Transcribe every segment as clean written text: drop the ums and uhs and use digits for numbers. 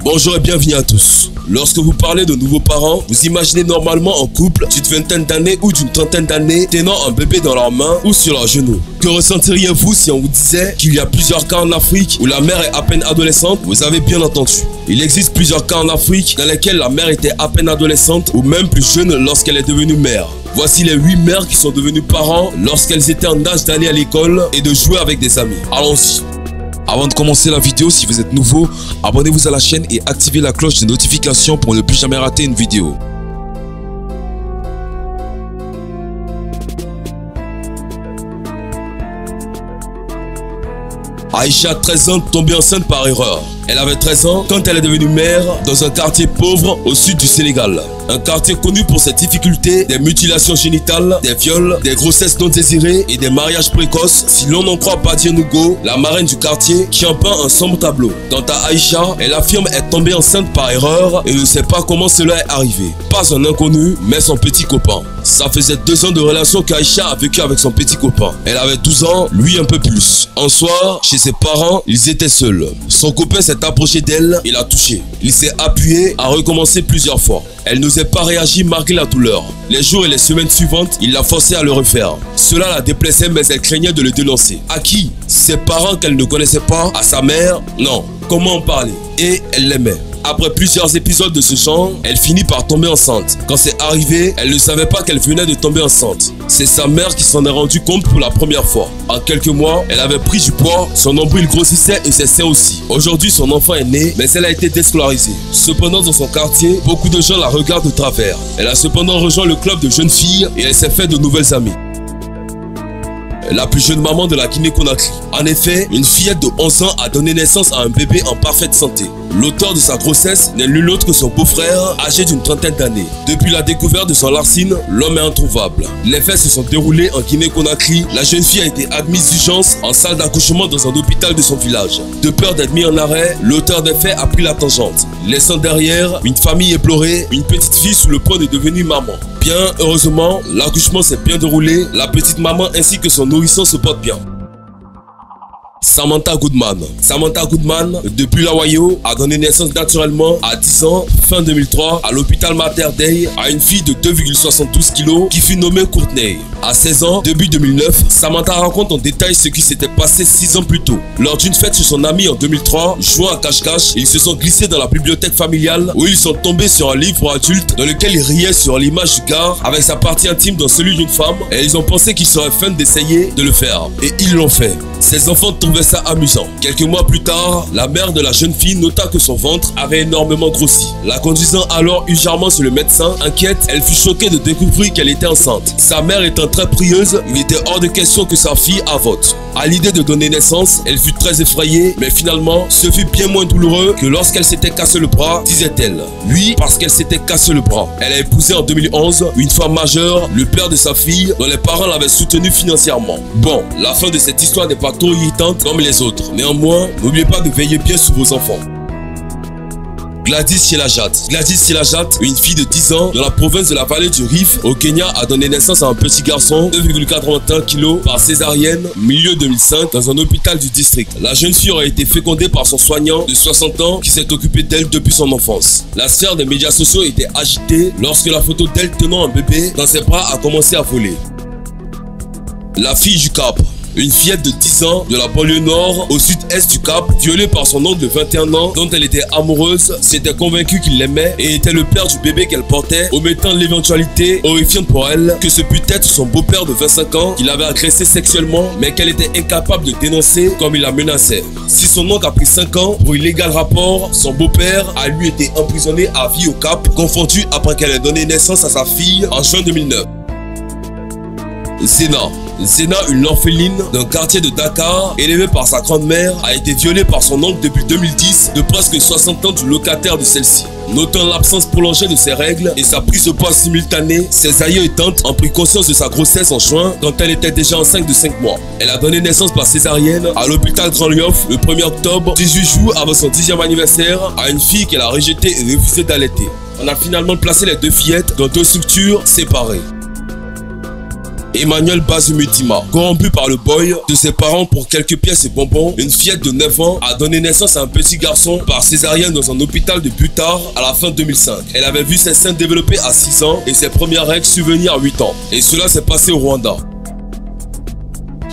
Bonjour et bienvenue à tous. Lorsque vous parlez de nouveaux parents, vous imaginez normalement un couple d'une vingtaine d'années ou d'une trentaine d'années tenant un bébé dans leurs mains ou sur leurs genoux. Que ressentiriez-vous si on vous disait qu'il y a plusieurs cas en Afrique où la mère est à peine adolescente? Vous avez bien entendu. Il existe plusieurs cas en Afrique dans lesquels la mère était à peine adolescente ou même plus jeune lorsqu'elle est devenue mère. Voici les 8 mères qui sont devenues parents lorsqu'elles étaient en âge d'aller à l'école et de jouer avec des amis. Allons-y. Avant de commencer la vidéo, si vous êtes nouveau, abonnez-vous à la chaîne et activez la cloche de notification pour ne plus jamais rater une vidéo. Aïcha, 13 ans, tombée enceinte par erreur. Elle avait 13 ans quand elle est devenue mère dans un quartier pauvre au sud du Sénégal. Un quartier connu pour ses difficultés, des mutilations génitales, des viols, des grossesses non désirées et des mariages précoces, si l'on n'en croit pas Nougo, la marraine du quartier, qui en peint un sombre tableau. Quant à Aïcha, elle affirme être tombée enceinte par erreur et ne sait pas comment cela est arrivé. Pas un inconnu, mais son petit copain. Ça faisait 2 ans de relation qu'Aïcha a vécu avec son petit copain. Elle avait 12 ans, lui un peu plus. Un soir, chez ses parents, ils étaient seuls. Son copain s'est approché d'elle et l'a touchée. Il s'est appuyé, a recommencé plusieurs fois. Elle n'osait pas réagir malgré la douleur. Les jours et les semaines suivantes, il l'a forcé à le refaire. Cela la déplaisait, mais elle craignait de le dénoncer. À qui? Ses parents qu'elle ne connaissait pas? À sa mère? Non. Comment en parler? Et elle l'aimait. Après plusieurs épisodes de ce genre, elle finit par tomber enceinte. Quand c'est arrivé, elle ne savait pas qu'elle venait de tomber enceinte. C'est sa mère qui s'en est rendu compte pour la première fois. En quelques mois, elle avait pris du poids, son nombril grossissait et ses seins aussi. Aujourd'hui, son enfant est né, mais elle a été déscolarisée. Cependant, dans son quartier, beaucoup de gens la regardent de travers. Elle a cependant rejoint le club de jeunes filles et elle s'est fait de nouvelles amies. La plus jeune maman de la Guinée-Conakry. En effet, une fillette de 11 ans a donné naissance à un bébé en parfaite santé. L'auteur de sa grossesse n'est nul autre que son beau-frère, âgé d'une trentaine d'années. Depuis la découverte de son larcine, l'homme est introuvable. Les faits se sont déroulés en Guinée-Conakry. La jeune fille a été admise d'urgence en salle d'accouchement dans un hôpital de son village. De peur d'être mis en arrêt, l'auteur des faits a pris la tangente, laissant derrière une famille éplorée, une petite fille sous le point de devenir maman. Bien heureusement, l'accouchement s'est bien déroulé, la petite maman ainsi que son nourrisson se portent bien. Samantha Goodman. Samantha Goodman, depuis l'Ohio, a donné naissance naturellement à 10 ans, fin 2003, à l'hôpital Mater Dei, à une fille de 2,72 kg qui fut nommée Courtney. À 16 ans, début 2009, Samantha raconte en détail ce qui s'était passé 6 ans plus tôt. Lors d'une fête chez son ami en 2003, jouant à cache-cache, ils se sont glissés dans la bibliothèque familiale où ils sont tombés sur un livre pour adultes dans lequel ils riaient sur l'image du gars avec sa partie intime dans celui d'une femme et ils ont pensé qu'il serait fun d'essayer de le faire. Et ils l'ont fait. Ses enfants trouvaient ça amusant. Quelques mois plus tard, la mère de la jeune fille nota que son ventre avait énormément grossi. La conduisant alors urgemment chez le médecin, inquiète, elle fut choquée de découvrir qu'elle était enceinte. Sa mère étant très prieuse, il était hors de question que sa fille avorte. À l'idée de donner naissance, elle fut très effrayée, mais finalement, ce fut bien moins douloureux que lorsqu'elle s'était cassé le bras, disait-elle. Oui, parce qu'elle s'était cassé le bras. Elle a épousé en 2011 une femme majeure, le père de sa fille, dont les parents l'avaient soutenue financièrement. Bon, la fin de cette histoire n'est pas trop irritante comme les autres. Néanmoins, n'oubliez pas de veiller bien sur vos enfants. Gladys Chelajat. Gladys Chelajat, une fille de 10 ans dans la province de la vallée du Rift au Kenya, a donné naissance à un petit garçon de 2,81 kg par césarienne milieu 2005 dans un hôpital du district. La jeune fille aurait été fécondée par son soignant de 60 ans qui s'est occupé d'elle depuis son enfance. La sphère des médias sociaux était agitée lorsque la photo d'elle tenant un bébé dans ses bras a commencé à voler. La fille du Cap. Une fillette de 10 ans de la banlieue nord au sud-est du Cap, violée par son oncle de 21 ans dont elle était amoureuse, s'était convaincue qu'il l'aimait et était le père du bébé qu'elle portait, omettant l'éventualité horrifiante pour elle que ce put être son beau-père de 25 ans qui l'avait agressé sexuellement mais qu'elle était incapable de dénoncer comme il la menaçait. Si son oncle a pris 5 ans pour illégal rapport, son beau-père a lui été emprisonné à vie au Cap, confondu après qu'elle ait donné naissance à sa fille en juin 2009. Zena. Zena, une orpheline d'un quartier de Dakar, élevée par sa grand-mère, a été violée par son oncle depuis 2010 de presque 60 ans du locataire de celle-ci. Notant l'absence prolongée de ses règles et sa prise de poids simultanée, ses aïeux et tantes ont pris conscience de sa grossesse en juin quand elle était déjà enceinte de 5 mois. Elle a donné naissance par césarienne à l'hôpital Grand Yoff le 1er octobre, 18 jours avant son 10e anniversaire, à une fille qu'elle a rejetée et refusé d'allaiter. On a finalement placé les deux fillettes dans 2 structures séparées. Emmanuel Bazumutima, corrompu par le boy de ses parents pour quelques pièces et bonbons, une fillette de 9 ans a donné naissance à un petit garçon par césarienne dans un hôpital de Butare à la fin 2005. Elle avait vu ses seins développer à 6 ans et ses premières règles survenir à 8 ans. Et cela s'est passé au Rwanda.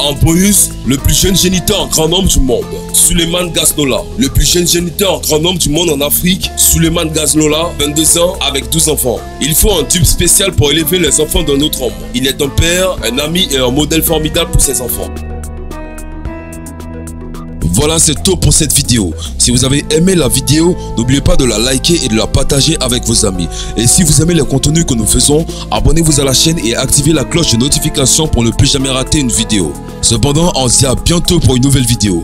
Ambrose, le plus jeune géniteur en grand nombre du monde. Suleiman Gazlola, le plus jeune géniteur en grand nombre du monde en Afrique. Suleiman Gazlola, 22 ans, avec 12 enfants. Il faut un tube spécial pour élever les enfants d'un autre homme. Il est un père, un ami et un modèle formidable pour ses enfants. Voilà, c'est tout pour cette vidéo. Si vous avez aimé la vidéo, n'oubliez pas de la liker et de la partager avec vos amis. Et si vous aimez les contenus que nous faisons, abonnez-vous à la chaîne et activez la cloche de notification pour ne plus jamais rater une vidéo. Cependant, on se dit à bientôt pour une nouvelle vidéo.